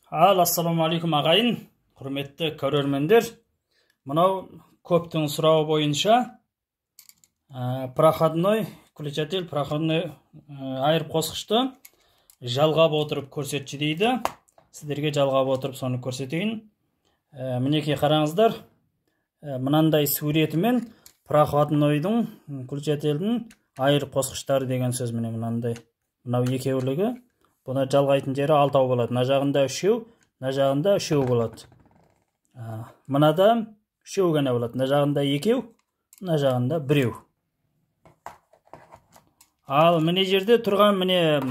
Ассаламу алейкум ағайын, құрметті көрермендер. Мынау көптің сұрауы бойынша проходной айырып қосқышты жалғап отырып көрсетші дейді. Сіздерге жалғап отырып соны көрсетейін. Мінекей қараңыздар, мынандай суретімен проходнойдың включательдің айырып қосқыштары деген сөз. Міне мынандай, мынау екеулігі. Бұны жалғайтын жері 6 болады. Мына жағында 3, мына жағында 3 болады. Мынада 3 ғана болады. Мына жағында 2, мына жағында 1. Ал міне жерде тұрған міне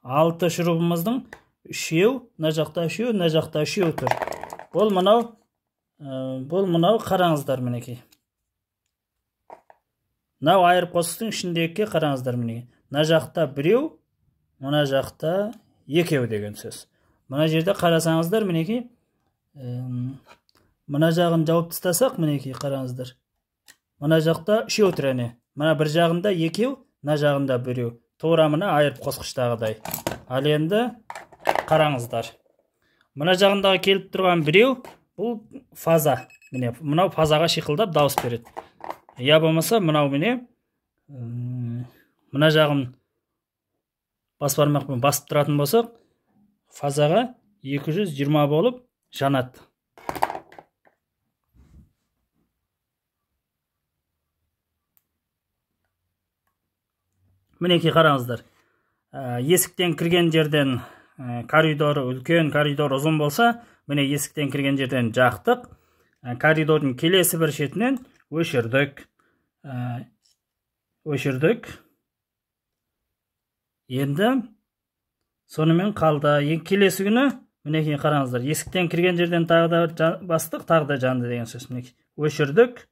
6 шурубымыздың 3, мына жақта 3, мына жақта 3 тұр. Бұл мынау қараңыздар мінекей. Мынау айырып қосқыштың ішіндегі қараңыздар мінекей. Мына жақта 1, мына жақта 2 деген сөз. Мына жерде қарасаңыздар мінекей, мына жағын жауып тастасақ мінекей қараңыздар. Мына жақта 3 тұр әне. Мына бір жағында 2, мына жағында 1. Тура мына айырып қосқыштағыдай. Ал енді қараңыздар. Мына жағындағы келіп тұрған 1, бұл фаза. Міне мынау фазаға шиқылдап дауыс береді. Я болмаса мынау міне мына жағын бас бармақпен басып тұратын болсақ, фазаға 220 болып жанады. Мінекей қараңыздар. Есіктен кірген жерден коридоры, үлкен коридор ұзын болса, міне есіктен кірген жерден жақтық. Коридордың келесі бір шетінен өшірдік. Енді сонымен қалды. Келесі күні мінекей қараңыздар. Есіктен кірген жерден тағы да бастық, тағы да жанды деген сөз. Мінекей өшірдік,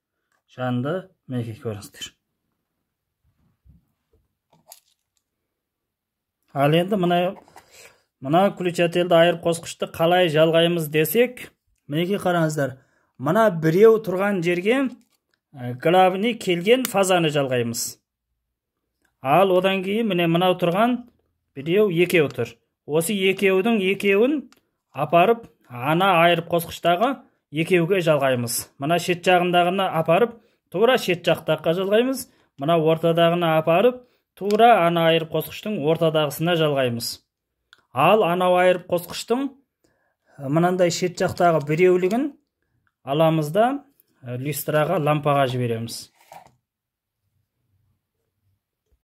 жанды, мінекей көріңіздер. Ал енді мына включательді айырып қосқышты қалай жалғаймыз десек, мінекей қараңыздар. Мына 1 тұрған жерге главный келген фазаны жалғаймыз. Ал одан кейін міне мынау тұрған 1, 2 тұр. Осы 2-дің апарып, ана айырып қосқыштағы 2-ге жалғаймыз. Мына шет жағындағыны апарып, тура шет жақтаққа жалғаймыз. Мына ортадағыны апарып, тура ана айырып қосқыштың ортадағысына жалғаймыз. Ал анау айырып қосқыштың мынандай шет жақтағы 1-лігін аламыз да люстраға, лампаға жібереміз.